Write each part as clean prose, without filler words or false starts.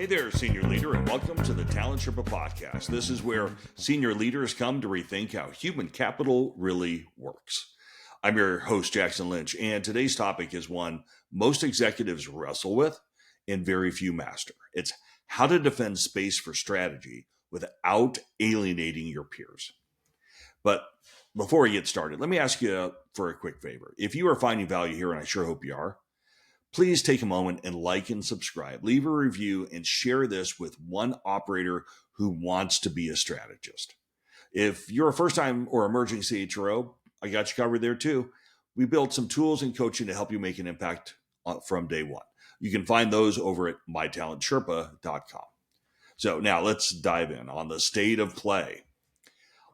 Hey there, senior leader, and welcome to the Talent CHRO podcast. This is where senior leaders come to rethink how human capital really works. I'm your host, Jackson Lynch, and today's topic is one most executives wrestle with and very few master. It's how to defend space for strategy without alienating your peers. But before we get started, let me ask you for a quick favor. If you are finding value here, and I sure hope you are, please take a moment and like and subscribe, leave a review, and share this with one operator who wants to be a strategist. If you're a first-time or emerging CHRO, I got you covered there too. We built some tools and coaching to help you make an impact from day one. You can find those over at mytalentsherpa.com. So now let's dive in on the state of play.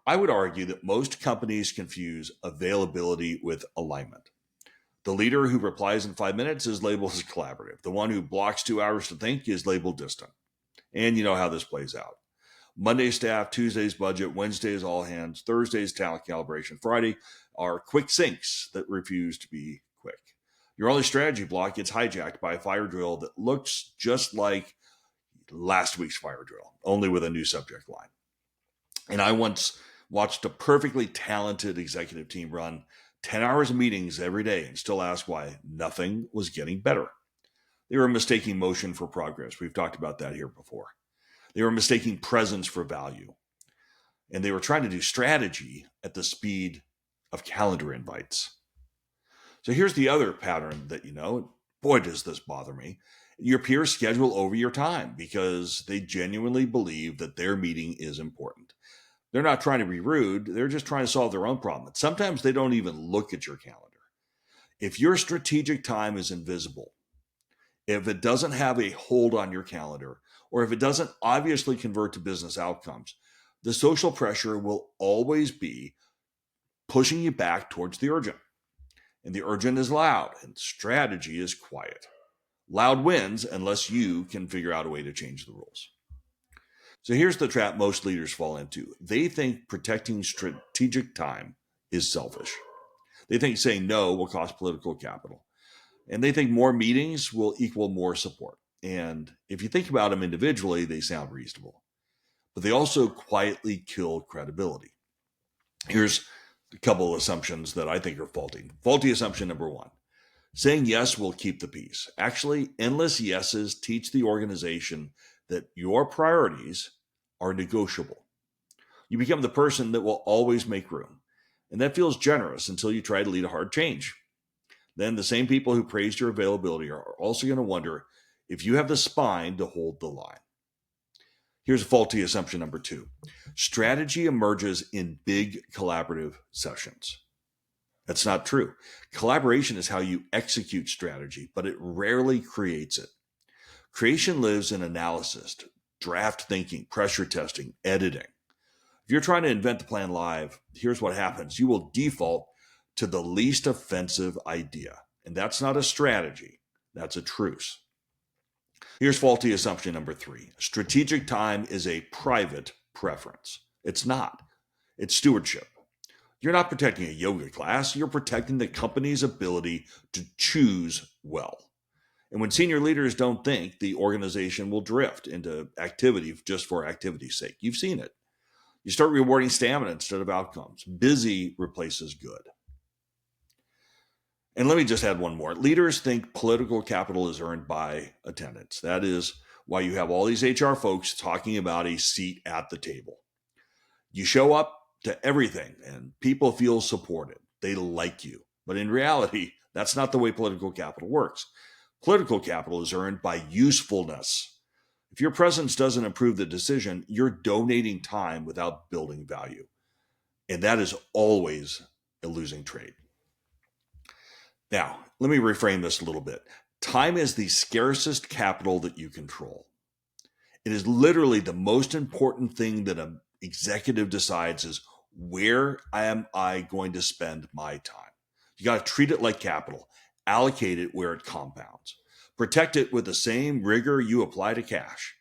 I would argue that most companies confuse availability with alignment. The leader who replies in 5 minutes is labeled as collaborative. The one who blocks 2 hours to think is labeled distant. And you know how this plays out. Monday's staff, Tuesday's budget, Wednesday's all hands, Thursday's talent calibration, Friday are quick syncs that refuse to be quick. Your only strategy block gets hijacked by a fire drill that looks just like last week's fire drill, only with a new subject line. And I once watched a perfectly talented executive team run 10 hours of meetings every day and still ask why nothing was getting better. They were mistaking motion for progress. We've talked about that here before. They were mistaking presence for value. And they were trying to do strategy at the speed of calendar invites. So here's the other pattern that you know. Boy, does this bother me. Your peers schedule over your time because they genuinely believe that their meeting is important. They're not trying to be rude. They're just trying to solve their own problem. Sometimes they don't even look at your calendar. If your strategic time is invisible, if it doesn't have a hold on your calendar, or if it doesn't obviously convert to business outcomes, the social pressure will always be pushing you back towards the urgent. And the urgent is loud and strategy is quiet. Loud wins unless you can figure out a way to change the rules. So here's the trap most leaders fall into. They think protecting strategic time is selfish. They think saying no will cost political capital. And they think more meetings will equal more support. And if you think about them individually, they sound reasonable. But they also quietly kill credibility. Here's a couple of assumptions that I think are faulty. Faulty assumption number one. Saying yes will keep the peace. Actually, endless yeses teach the organization that your priorities are negotiable. You become the person that will always make room. And that feels generous until you try to lead a hard change. Then the same people who praised your availability are also going to wonder if you have the spine to hold the line. Here's a faulty assumption number two. Strategy emerges in big collaborative sessions. That's not true. Collaboration is how you execute strategy, but it rarely creates it. Creation lives in analysis, draft thinking, pressure testing, editing. If you're trying to invent the plan live, here's what happens. You will default to the least offensive idea. And that's not a strategy. That's a truce. Here's faulty assumption number three. Strategic time is a private preference. It's not. It's stewardship. You're not protecting a yoga class. You're protecting the company's ability to choose well. And when senior leaders don't think, the organization will drift into activity just for activity's sake. You've seen it. You start rewarding stamina instead of outcomes. Busy replaces good. And let me just add one more. Leaders think political capital is earned by attendance. That is why you have all these HR folks talking about a seat at the table. You show up to everything and people feel supported. They like you. But in reality, that's not the way political capital works. Political capital is earned by usefulness. If your presence doesn't improve the decision, you're donating time without building value. And that is always a losing trade. Now, let me reframe this a little bit. Time is the scarcest capital that you control. It is literally the most important thing that an executive decides is where am I going to spend my time? You got to treat it like capital. Allocate it where it compounds. Protect it with the same rigor you apply to cash.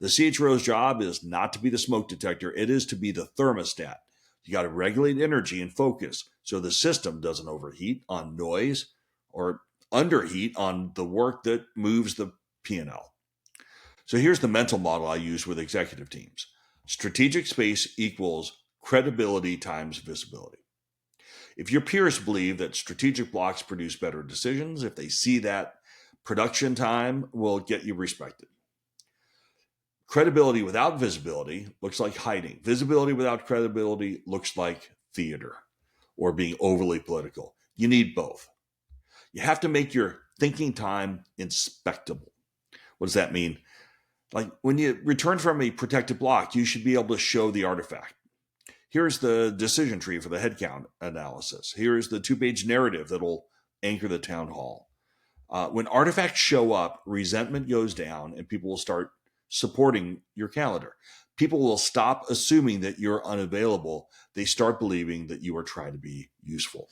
The CHRO's job is not to be the smoke detector. It is to be the thermostat. You got to regulate energy and focus so the system doesn't overheat on noise or underheat on the work that moves the P&L. So here's the mental model I use with executive teams. Strategic space equals credibility times visibility. If your peers believe that strategic blocks produce better decisions, if they see that production time will get you respected. Credibility without visibility looks like hiding. Visibility without credibility looks like theater or being overly political. You need both. You have to make your thinking time inspectable. What does that mean? Like when you return from a protected block, you should be able to show the artifact. Here's the decision tree for the headcount analysis. Here's the 2-page narrative that'll anchor the town hall. When artifacts show up, resentment goes down and people will start supporting your calendar. People will stop assuming that you're unavailable. They start believing that you are trying to be useful.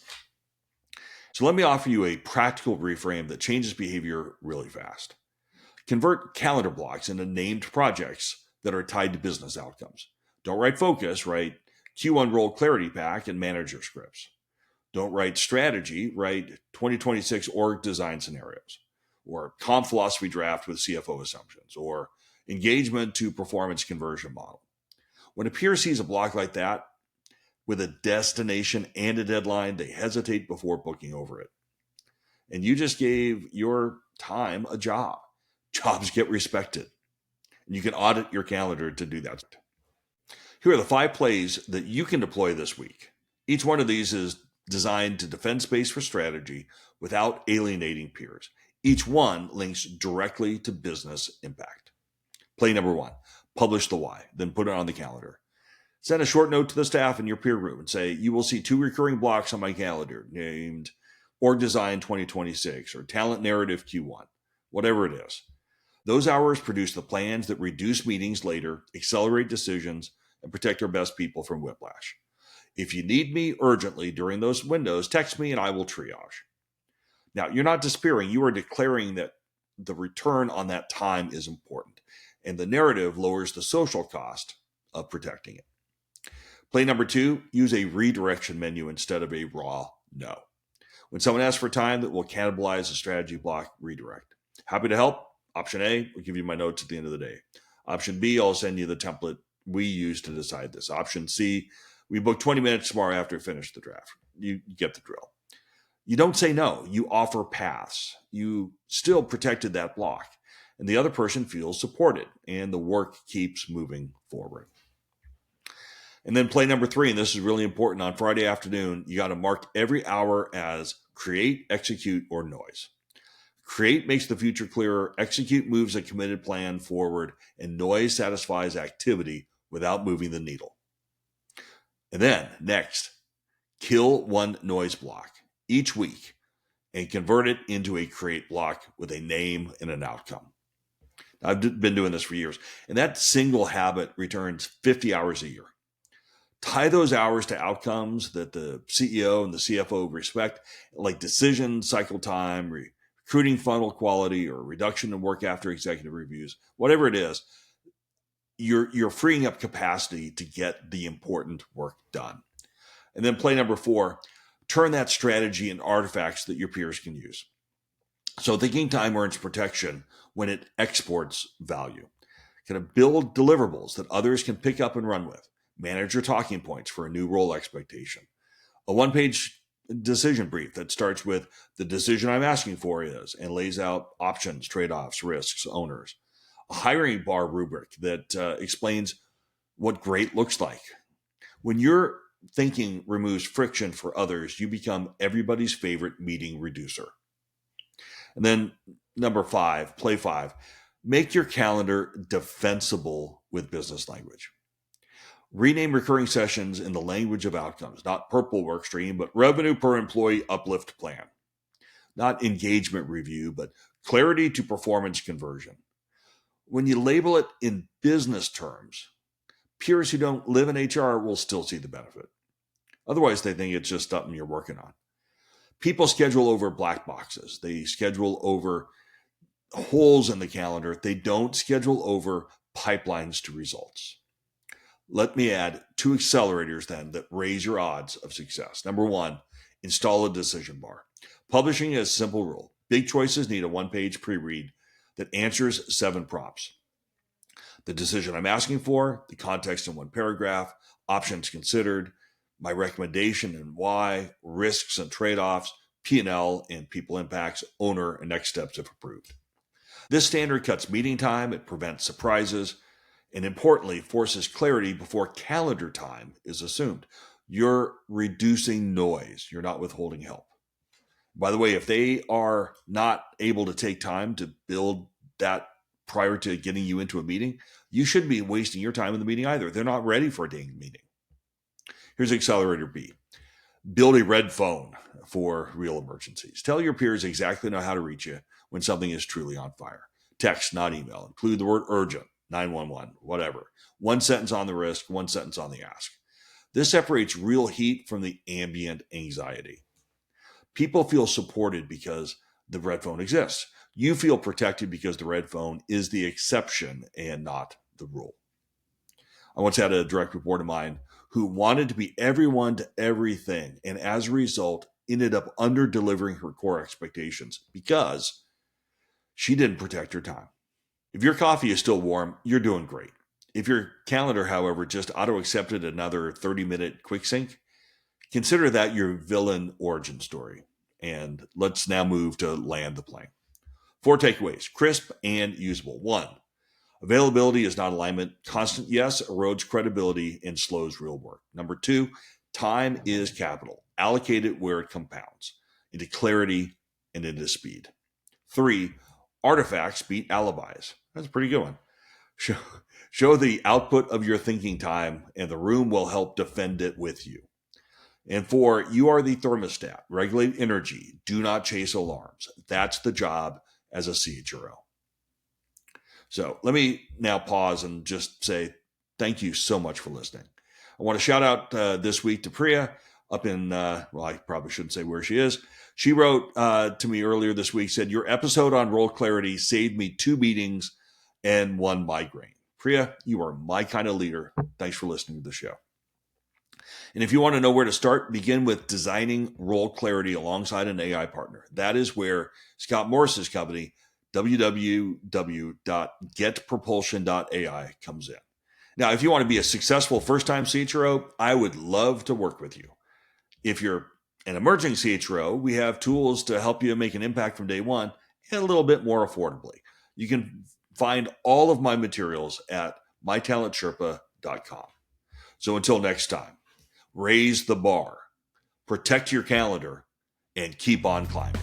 So let me offer you a practical reframe that changes behavior really fast. Convert calendar blocks into named projects that are tied to business outcomes. Don't write focus, write Q1 role clarity pack and manager scripts. Don't write strategy, write 2026 org design scenarios, or comp philosophy draft with CFO assumptions, or engagement to performance conversion model. When a peer sees a block like that with a destination and a deadline, they hesitate before booking over it. And you just gave your time a job. Jobs get respected. And you can audit your calendar to do that. Here are the 5 plays that you can deploy this week. Each one of these is designed to defend space for strategy without alienating peers. Each one links directly to business impact. Play number 1, publish the why, then put it on the calendar. Send a short note to the staff in your peer group and say, you will see 2 recurring blocks on my calendar named Org Design 2026 or Talent Narrative Q1, whatever it is. Those hours produce the plans that reduce meetings later, accelerate decisions, and protect our best people from whiplash. If you need me urgently during those windows, text me and I will triage. Now, you're not despairing. You are declaring that the return on that time is important, and the narrative lowers the social cost of protecting it. Play number 2, use a redirection menu instead of a raw no. When someone asks for time that will cannibalize a strategy block, redirect. Happy to help. Option A, we'll give you my notes at the end of the day. Option B, I'll send you the template we use to decide this. Option C, we book 20 minutes tomorrow after we finish the draft. You get the drill. You don't say no. You offer paths. You still protected that block, and the other person feels supported, and the work keeps moving forward. And then play number 3, and this is really important. On Friday afternoon, you got to mark every hour as create, execute, or noise. Create makes the future clearer, execute moves a committed plan forward, and noise satisfies activity without moving the needle. And then, next, kill 1 noise block each week and convert it into a create block with a name and an outcome. I've been doing this for years, and that single habit returns 50 hours a year. Tie those hours to outcomes that the CEO and the CFO respect, like decision cycle time, recruiting funnel quality, or reduction in work after executive reviews. Whatever it is, you're freeing up capacity to get the important work done. And then play number 4, turn that strategy into artifacts that your peers can use. So thinking time earns protection when it exports value. Kind of build deliverables that others can pick up and run with. Manage your talking points for a new role expectation. A 1-page decision brief that starts with the decision I'm asking for is and lays out options, trade-offs, risks, owners. A hiring bar rubric that explains what great looks like. When your thinking removes friction for others, you become everybody's favorite meeting reducer. And then number 5, play 5, make your calendar defensible with business language. Rename recurring sessions in the language of outcomes, not purple workstream, but revenue per employee uplift plan. Not engagement review, but clarity to performance conversion. When you label it in business terms, peers who don't live in HR will still see the benefit. Otherwise, they think it's just something you're working on. People schedule over black boxes. They schedule over holes in the calendar. They don't schedule over pipelines to results. Let me add 2 accelerators then that raise your odds of success. Number 1, install a decision bar. Publishing is a simple rule. Big choices need a 1-page pre-read that answers 7 prompts. the decision I'm asking for, the context in one paragraph, options considered, my recommendation and why, risks and trade-offs, P&L and people impacts, owner, and next steps if approved. This standard cuts meeting time, it prevents surprises, and importantly, forces clarity before calendar time is assumed. You're reducing noise. You're not withholding help. By the way, if they are not able to take time to build that prior to getting you into a meeting, you shouldn't be wasting your time in the meeting either. They're not ready for a dang meeting. Here's Accelerator B. Build a red phone for real emergencies. Tell your peers exactly know how to reach you when something is truly on fire. Text, not email. Include the word urgent, 911, whatever. One sentence on the risk, one sentence on the ask. This separates real heat from the ambient anxiety. People feel supported because the red phone exists. You feel protected because the red phone is the exception and not the rule. I once had a direct report of mine who wanted to be everyone to everything, and as a result, ended up under-delivering her core expectations because she didn't protect her time. If your coffee is still warm, you're doing great. If your calendar, however, just auto-accepted another 30-minute quick sync, consider that your villain origin story. And let's now move to land the plane. 4 takeaways, crisp and usable. 1, availability is not alignment. Constant yes erodes credibility and slows real work. Number 2, time is capital. Allocate it where it compounds, into clarity and into speed. 3, artifacts beat alibis. That's a pretty good one. Show the output of your thinking time, and the room will help defend it with you. And 4, you are the thermostat. Regulate energy. Do not chase alarms. That's the job as a CHRO. So let me now pause and just say thank you so much for listening. I want to shout out this week to Priya up in, well, I probably shouldn't say where she is. She wrote to me earlier this week, said, your episode on role clarity saved me 2 meetings and 1 migraine. Priya, you are my kind of leader. Thanks for listening to the show. And if you want to know where to start, begin with designing role clarity alongside an AI partner. That is where Scott Morris's company, www.getpropulsion.ai, comes in. Now, if you want to be a successful first-time CHRO, I would love to work with you. If you're an emerging CHRO, we have tools to help you make an impact from day one and a little bit more affordably. You can find all of my materials at mytalentsherpa.com. So until next time, raise the bar, protect your calendar, and keep on climbing.